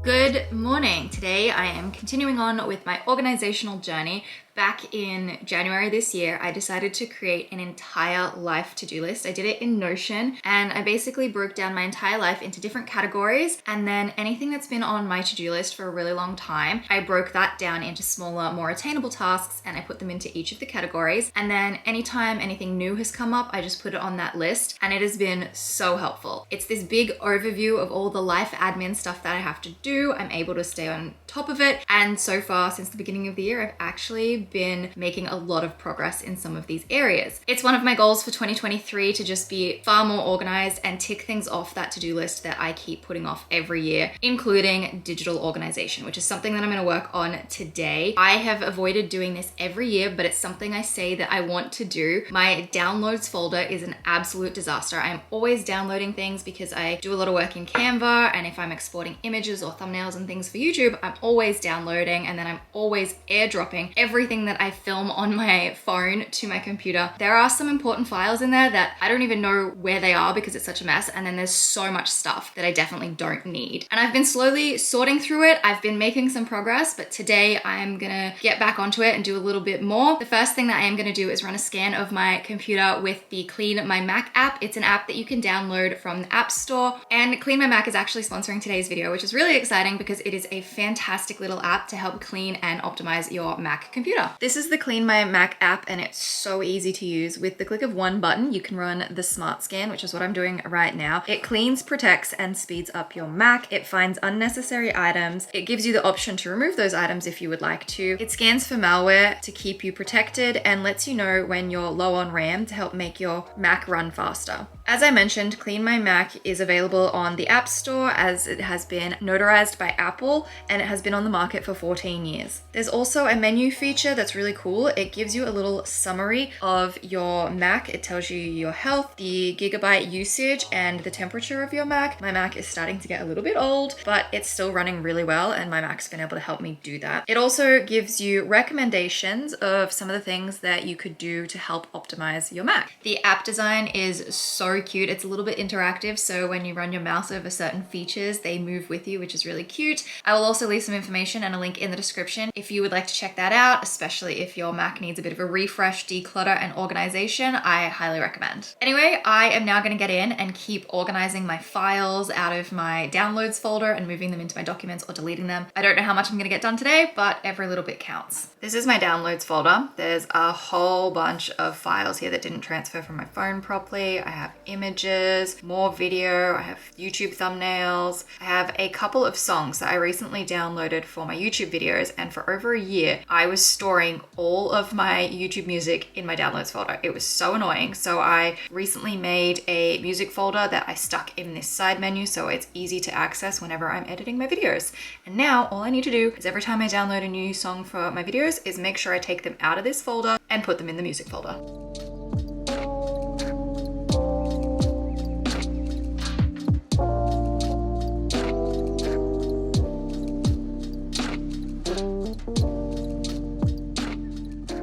Good morning. Today I am continuing on with my organizational journey. Back in January this year, I decided to create an entire life to-do list. I did it in Notion and I basically broke down my entire life into different categories, and then anything that's been on my to-do list for a really long time, I broke that down into smaller, more attainable tasks and I put them into each of the categories. And then anytime anything new has come up, I just put it on that list, and it has been so helpful. It's this big overview of all the life admin stuff that I have to do. I'm able to stay on top of it, and so far since the beginning of the year, I've actually been making a lot of progress in some of these areas. It's one of my goals for 2023 to just be far more organized and tick things off that to-do list that I keep putting off every year, including digital organization, which is something that I'm going to work on today. I have avoided doing this every year, but it's something I say that I want to do. My downloads folder is an absolute disaster. I'm always downloading things because I do a lot of work in Canva, and if I'm exporting images or thumbnails and things for YouTube, I'm always downloading, and then I'm always airdropping everything that I film on my phone to my computer. There are some important files in there that I don't even know where they are because it's such a mess, and then there's so much stuff that I definitely don't need. And I've been slowly sorting through it. I've been making some progress, but today I'm gonna get back onto it and do a little bit more. The first thing that I am gonna do is run a scan of my computer with the Clean My Mac app. It's an app that you can download from the App Store, and Clean My Mac is actually sponsoring today's video, which is really exciting because it is a fantastic little app to help clean and optimize your Mac computer. This is the Clean My Mac app, and it's so easy to use. With the click of one button, you can run the smart scan, which is what I'm doing right now. It cleans, protects, and speeds up your Mac. It finds unnecessary items. It gives you the option to remove those items if you would like to. It scans for malware to keep you protected and lets you know when you're low on RAM to help make your Mac run faster. As I mentioned, Clean My Mac is available on the App Store as it has been notarized by Apple, and it has been on the market for 14 years. There's also a menu feature that's really cool. It gives you a little summary of your Mac. It tells you your health, the gigabyte usage, and the temperature of your Mac. My Mac is starting to get a little bit old, but it's still running really well, and my Mac's been able to help me do that. It also gives you recommendations of some of the things that you could do to help optimize your Mac. The app design is so cute. It's a little bit interactive, so when you run your mouse over certain features, they move with you, which is really cute. I will also leave some information and a link in the description if you would like to check that out, especially if your Mac needs a bit of a refresh, declutter, and organization. I highly recommend. Anyway, I am now going to get in and keep organizing my files out of my downloads folder and moving them into my documents or deleting them. I don't know how much I'm going to get done today, but every little bit counts. This is my downloads folder. There's a whole bunch of files here that didn't transfer from my phone properly. I have images, more video, I have YouTube thumbnails. I have a couple of songs that I recently downloaded for my YouTube videos, and for over a year, I was storing all of my YouTube music in my downloads folder. It was so annoying. So I recently made a music folder that I stuck in this side menu so it's easy to access whenever I'm editing my videos. And now all I need to do is every time I download a new song for my videos is make sure I take them out of this folder and put them in the music folder.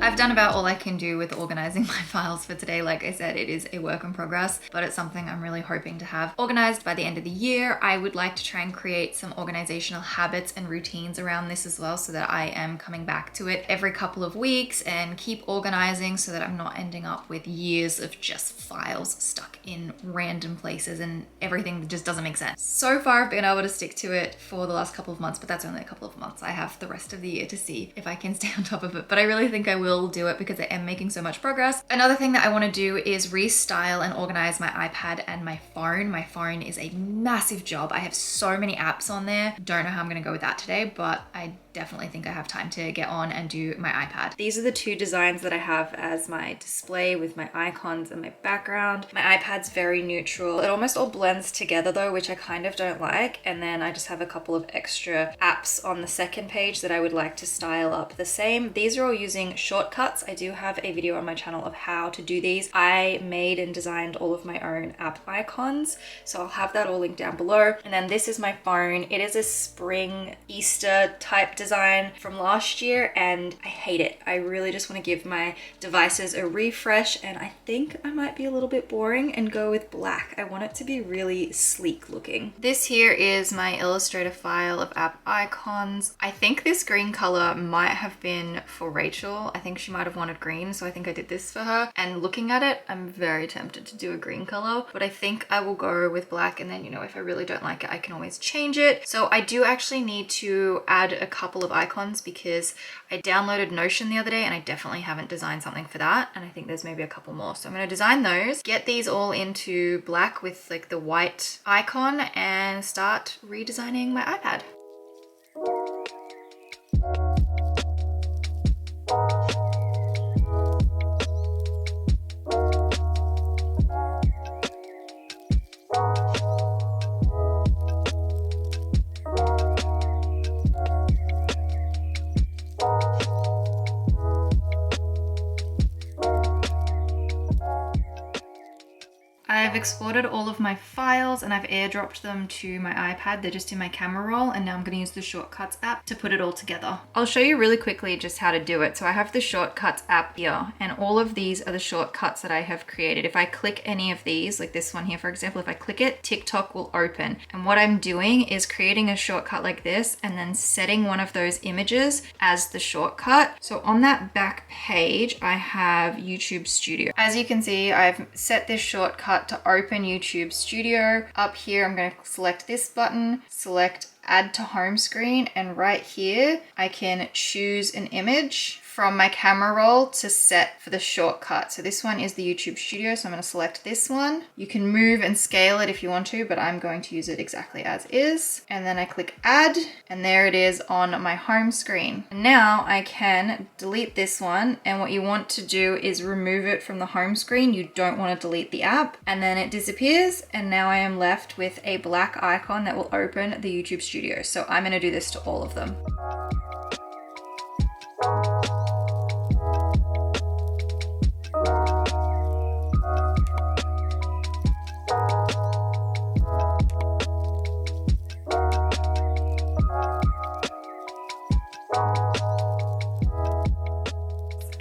I've done about all I can do with organizing my files for today. Like I said, it is a work in progress, but it's something I'm really hoping to have organized by the end of the year. I would like to try and create some organizational habits and routines around this as well, so that I am coming back to it every couple of weeks and keep organizing so that I'm not ending up with years of just files stuck in random places and everything that just doesn't make sense. So far, I've been able to stick to it for the last couple of months, but that's only a couple of months. I have the rest of the year to see if I can stay on top of it, but I really think I will do it because I am making so much progress. Another thing that I want to do is restyle and organize my iPad and my phone. My phone is a massive job. I have so many apps on there. Don't know how I'm going to go with that today, but I definitely think I have time to get on and do my iPad. These are the two designs that I have as my display with my icons and my background. My iPad's very neutral. It almost all blends together though, which I kind of don't like. And then I just have a couple of extra apps on the second page that I would like to style up the same. These are all using shortcuts shortcuts. I do have a video on my channel of how to do these. I made and designed all of my own app icons, so I'll have that all linked down below. And then this is my phone. It is a spring Easter type design from last year and I hate it. I really just want to give my devices a refresh, and I think I might be a little bit boring and go with black. I want it to be really sleek looking. This here is my Illustrator file of app icons. I think this green color might have been for Rachel. I think she might have wanted green, so I think I did this for her. And looking at it, I'm very tempted to do a green color, but I think I will go with black, and then, you know, if I really don't like it, I can always change it. So I do actually need to add a couple of icons because I downloaded Notion the other day and I definitely haven't designed something for that. And I think there's maybe a couple more. So I'm going to design those, get these all into black with like the white icon, and start redesigning my iPad. I've exported all of my files and I've airdropped them to my iPad. They're just in my camera roll, and now I'm going to use the Shortcuts app to put it all together. I'll show you really quickly just how to do it. So I have the Shortcuts app here, and all of these are the shortcuts that I have created. If I click any of these, like this one here, for example, if I click it, TikTok will open. And what I'm doing is creating a shortcut like this and then setting one of those images as the shortcut. So on that back page, I have YouTube Studio. As you can see, I've set this shortcut to open YouTube Studio. Up here, I'm going to select this button, select add to home screen, and right here, I can choose an image from my camera roll to set for the shortcut. So this one is the YouTube Studio, so I'm going to select this one. You can move and scale it if you want to, but I'm going to use it exactly as is. And then I click add, and there it is on my home screen. And now I can delete this one, and what you want to do is remove it from the home screen. You don't want to delete the app, and then it disappears, and now I am left with a black icon that will open the YouTube Studio. So I'm going to do this to all of them.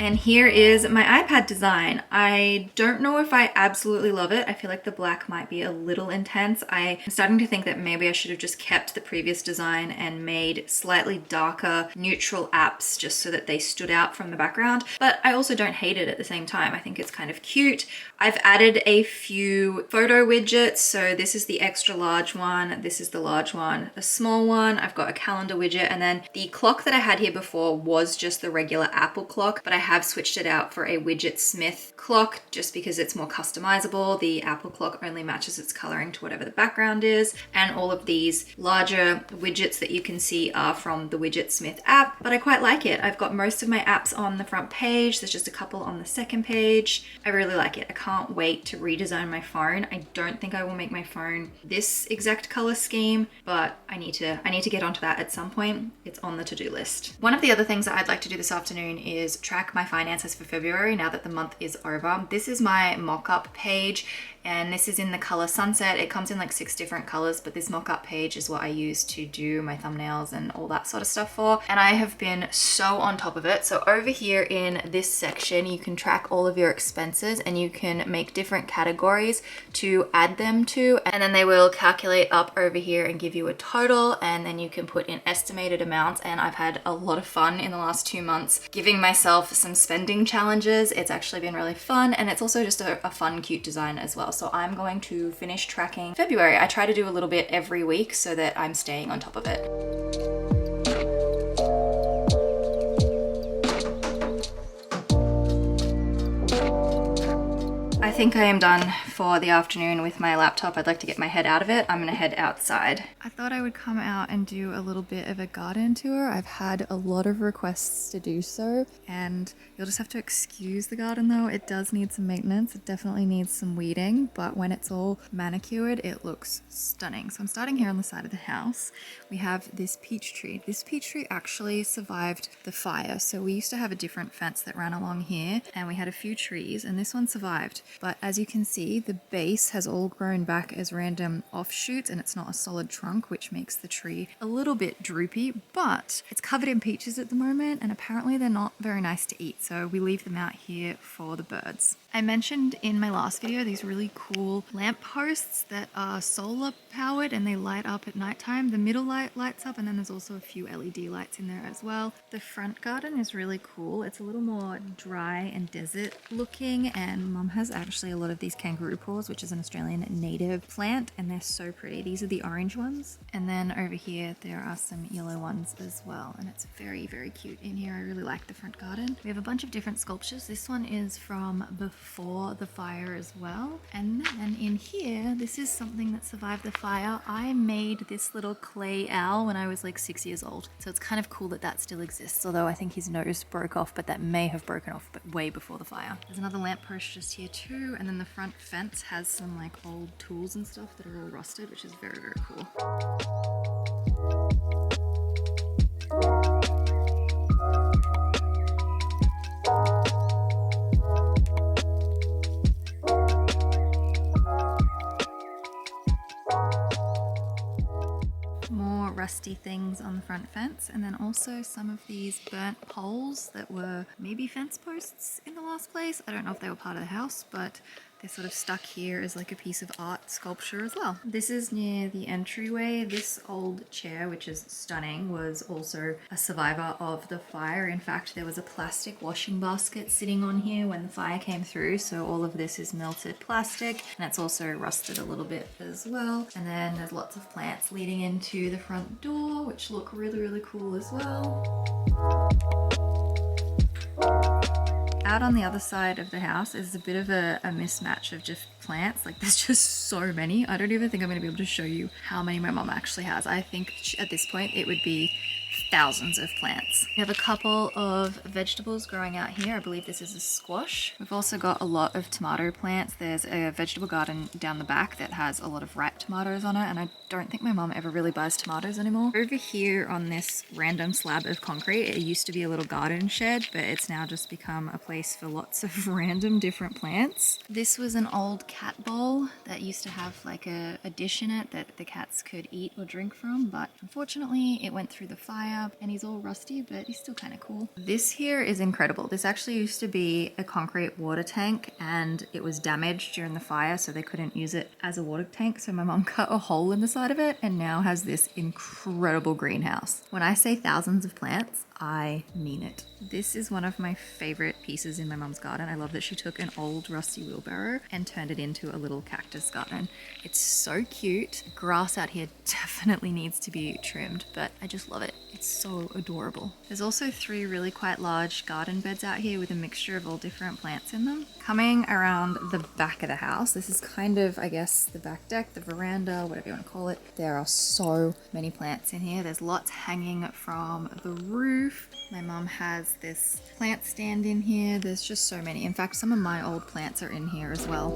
And here is my iPad design. I don't know if I absolutely love it. I feel like the black might be a little intense. I'm starting to think that maybe I should have just kept the previous design and made slightly darker neutral apps just so that they stood out from the background. But I also don't hate it at the same time. I think it's kind of cute. I've added a few photo widgets. So this is the extra large one. This is the large one, a small one. I've got a calendar widget, and then the clock that I had here before was just the regular Apple clock, but I have switched it out for a Widget Smith clock just because it's more customizable. The Apple clock only matches its coloring to whatever the background is. And all of these larger widgets that you can see are from the Widget Smith app, but I quite like it. I've got most of my apps on the front page. There's just a couple on the second page. I really like it. I can't wait to redesign my phone. I don't think I will make my phone this exact color scheme, but I need to get onto that at some point. It's on the to-do list. One of the other things that I'd like to do this afternoon is track my finances for February now that the month is over. This is my mock-up page, and this is in the color Sunset. It comes in like 6 different colors, but this mock-up page is what I use to do my thumbnails and all that sort of stuff for. And I have been so on top of it. So over here in this section, you can track all of your expenses and you can make different categories to add them to. And then they will calculate up over here and give you a total. And then you can put in estimated amounts. And I've had a lot of fun in the last 2 months giving myself some spending challenges. It's actually been really fun. And it's also just a fun, cute design as well. So I'm going to finish tracking February. I try to do a little bit every week so that I'm staying on top of it. I think I am done for the afternoon with my laptop. I'd like to get my head out of it. I'm gonna head outside. I thought I would come out and do a little bit of a garden tour. I've had a lot of requests to do so, and you'll just have to excuse the garden though. It does need some maintenance. It definitely needs some weeding, but when it's all manicured, it looks stunning. So I'm starting here on the side of the house. We have this peach tree. This peach tree actually survived the fire. So we used to have a different fence that ran along here, and we had a few trees, and this one survived. But as you can see, the base has all grown back as random offshoots, and it's not a solid trunk, which makes the tree a little bit droopy, but it's covered in peaches at the moment, and apparently they're not very nice to eat. So we leave them out here for the birds. I mentioned in my last video these really cool lamp posts that are solar powered and they light up at nighttime. The middle light lights up, and then there's also a few LED lights in there as well. The front garden is really cool. It's a little more dry and desert looking, and Mum has actually a lot of these kangaroo paws, which is an Australian native plant, and they're so pretty. These are the orange ones, and then over here there are some yellow ones as well, and it's very, very cute in here. I really like the front garden. We have a bunch of different sculptures. This one is from before the fire as well, and then in here, this is something that survived the fire. I made this little clay owl when I was like 6 years old, so it's kind of cool that that still exists, although I think his nose broke off, but that may have broken off but way before the fire. There's another lamppost just here too, and then the front fence has some like old tools and stuff that are all rusted, which is very, very cool. More rusty things on the front fence, and then also some of these burnt poles that were maybe fence posts in the last place. I don't know if they were part of the house, but they're sort of stuck here as like a piece of art sculpture as well. This is near the entryway. This old chair, which is stunning, was also a survivor of the fire. In fact, there was a plastic washing basket sitting on here when the fire came through, so all of this is melted plastic, and it's also rusted a little bit as well. And then there's lots of plants leading into the front door, which look really, really cool as well. Out on the other side of the house is a bit of a mismatch of just plants. Like, there's just so many. I don't even think I'm going to be able to show you how many my mom actually has. I think at this point it would be thousands of plants. We have a couple of vegetables growing out here. I believe this is a squash. We've also got a lot of tomato plants. There's a vegetable garden down the back that has a lot of ripe tomatoes on it, and I don't think my mom ever really buys tomatoes anymore. Over here on this random slab of concrete, it used to be a little garden shed, but it's now just become a place for lots of random different plants. This was an old cat bowl that used to have like a dish in it that the cats could eat or drink from, but unfortunately it went through the fire and he's all rusty, but he's still kind of cool. This here is incredible. This actually used to be a concrete water tank, and it was damaged during the fire, so they couldn't use it as a water tank. So my mom cut a hole in the side of it and now has this incredible greenhouse. When I say thousands of plants, I mean it. This is one of my favorite pieces in my mom's garden. I love that she took an old rusty wheelbarrow and turned it into a little cactus garden. It's so cute. Grass out here definitely needs to be trimmed, but I just love it. It's so adorable. There's also 3 really quite large garden beds out here with a mixture of all different plants in them. Coming around the back of the house, this is kind of, I guess, the back deck, the veranda, whatever you want to call it. There are so many plants in here. There's lots hanging from the roof. My mom has this plant stand in here. There's just so many. In fact, some of my old plants are in here as well.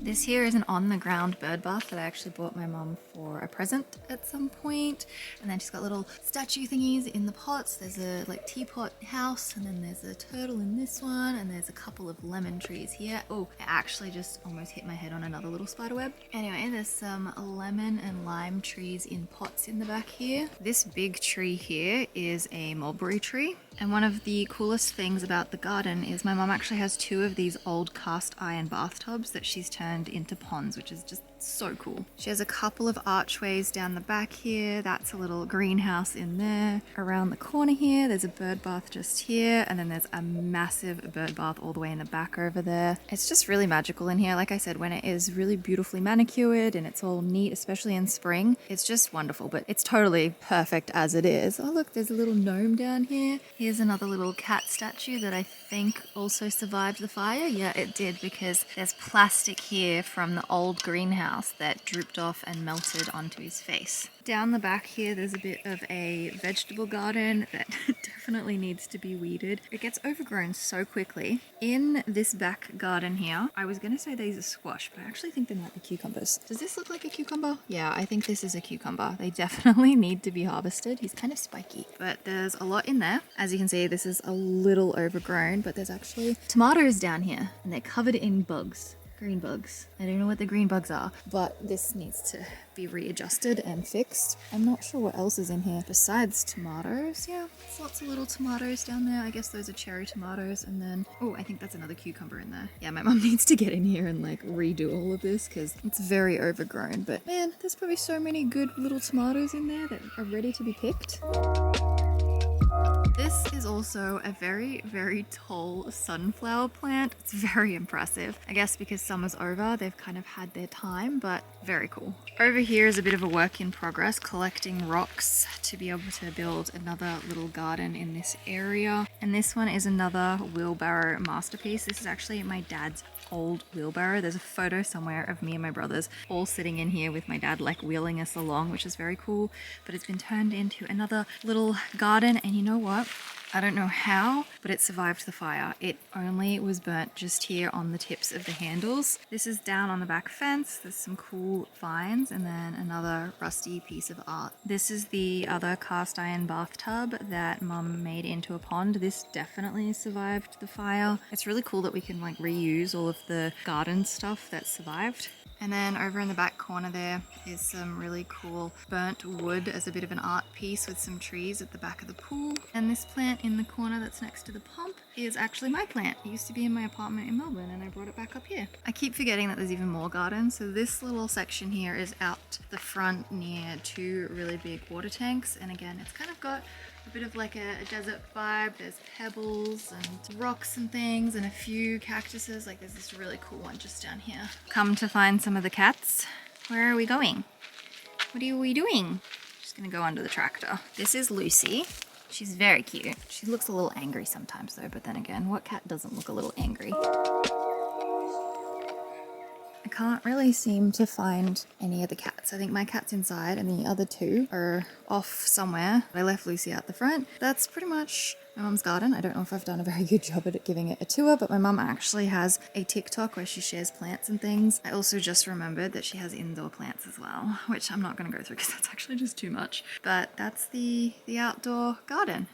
This here is an on-the-ground bird bath that I actually bought my mom for a present at some point. And then she's got little statue thingies in the pots. There's a like teapot house, and then there's a turtle in this one, and there's a couple of lemon trees here. Oh, I actually just almost hit my head on another little spider web. Anyway, there's some lemon and lime trees in pots in the back here. This big tree here is a mulberry tree. And one of the coolest things about the garden is my mom actually has 2 of these old cast iron bathtubs that she's turned into ponds, which is just So cool. She has a couple of archways down the back here. That's a little greenhouse in there. Around the corner here, there's a bird bath just here. And then there's a massive bird bath all the way in the back over there. It's just really magical in here. Like I said, when it is really beautifully manicured and it's all neat, especially in spring, it's just wonderful. But it's totally perfect as it is. Oh look, there's a little gnome down here. Here's another little cat statue that I think also survived the fire. Yeah, it did, because there's plastic here from the old greenhouse that drooped off and melted onto his face. Down the back here, there's a bit of a vegetable garden that definitely needs to be weeded. It gets overgrown so quickly. In this back garden here, I was gonna say these are squash, but I actually think they might be cucumbers. Does this look like a cucumber? Yeah, I think this is a cucumber. They definitely need to be harvested. He's kind of spiky, but there's a lot in there. As you can see, this is a little overgrown, but there's actually tomatoes down here and they're covered in bugs. Green bugs. I don't know what the green bugs are, but this needs to be readjusted and fixed. I'm not sure what else is in here besides tomatoes. Yeah, there's lots of little tomatoes down there. I guess those are cherry tomatoes. And then, oh, I think that's another cucumber in there. Yeah, my mum needs to get in here and like redo all of this because it's very overgrown. But man, there's probably so many good little tomatoes in there that are ready to be picked. This is also a very, very tall sunflower plant. It's very impressive. I guess because summer's over, they've kind of had their time, but very cool. Over here is a bit of a work in progress, collecting rocks to be able to build another little garden in this area. And this one is another wheelbarrow masterpiece. This is actually my dad's old wheelbarrow. There's a photo somewhere of me and my brothers all sitting in here with my dad like wheeling us along, which is very cool. But it's been turned into another little garden, and you know what? I don't know how, but it survived the fire. It only was burnt just here on the tips of the handles. This is down on the back fence. There's some cool vines and then another rusty piece of art. This is the other cast iron bathtub that Mum made into a pond. This definitely survived the fire. It's really cool that we can like reuse all of the garden stuff that survived. And then over in the back corner there is some really cool burnt wood as a bit of an art piece with some trees at the back of the pool. And this plant in the corner that's next to the pump is actually my plant. It used to be in my apartment in Melbourne and I brought it back up here. I keep forgetting that there's even more gardens. So this little section here is out the front near two really big water tanks. And again, it's kind of got a bit of like a desert vibe. There's pebbles and rocks and things and a few cactuses. Like there's this really cool one just down here. Come to find some of the cats. Where are we going? What are we doing? Just gonna go under the tractor. This is Lucy. She's very cute. She looks a little angry sometimes though, but then again, what cat doesn't look a little angry? I can't really seem to find any of the cats. I think my cat's inside and the other two are off somewhere. I left Lucy out the front. That's pretty much my mum's garden. I don't know if I've done a very good job at giving it a tour, but my mum actually has a TikTok where she shares plants and things. I also just remembered that she has indoor plants as well, which I'm not going to go through because that's actually just too much. But that's the outdoor garden.